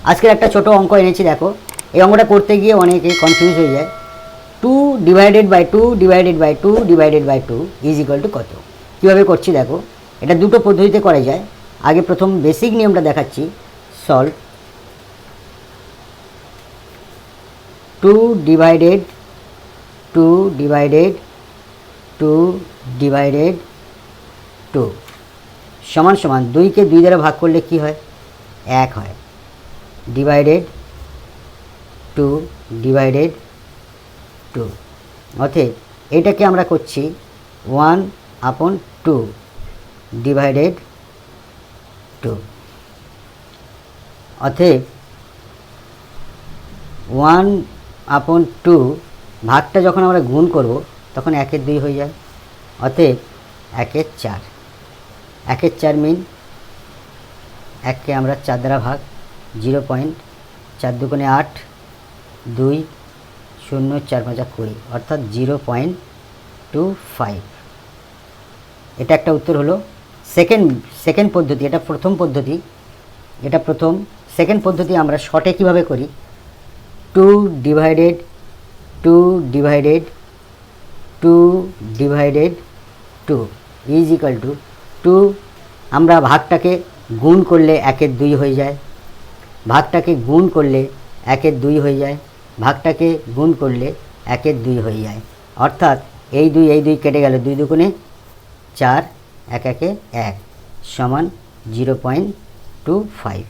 আজকের একটা ছোট অঙ্ক এনেছি, দেখো এই অঙ্কটা করতে গিয়ে অনেকে কনফিউজ হয়ে যায়। 2 divided by 2 divided by 2 divided by 2 is equal to কত? কীভাবে করছি দেখো, এটা দুটো পদ্ধতিতে করা যায়। আগে প্রথম বেসিক নিয়মটা দেখাচ্ছি। সলভ 2 ডিভাইডেড 2 ডিভাইডেড 2 ডিভাইডেড 2 সমান সমান 2কে 2 দ্বারা ভাগ করলে কি হয়? 1 হয়। ডিভাইডেড 2 ডিভাইডেড 2, অতএব এটাকে আমরা করছি 1/2 ডিভাইডেড 2। অতএব 1/2 ভাগটা যখন আমরা গুণ করব তখন 1/2 হয়ে যায়। অতএব 1/4, 1/4 মিন 1কে আমরা 4 দ্বারা ভাগ, 0.4 দুগুণে 8, 2 0 4 5 20, অর্থাৎ 0.25। এটা একটা উত্তর হলো। সেকেন্ড পদ্ধতি, এটা প্রথম পদ্ধতি, এটা প্রথম। সেকেন্ড পদ্ধতি আমরা শর্টে কীভাবে করি? 2 divided 2 divided 2 divided 2 is equal to 2। আমরা ভাগটাকে গুণ করলে 1/2 হয়ে যায়, ভাগটাকে গুণ করলে 1/2 হয়ে যায়, ভাগটাকে গুণ করলে 1/2 হয়ে যায়। অর্থাৎ এই 2 কেটে গেল, 2 দুগুণে 4, 1 1 1 সমান 0.25।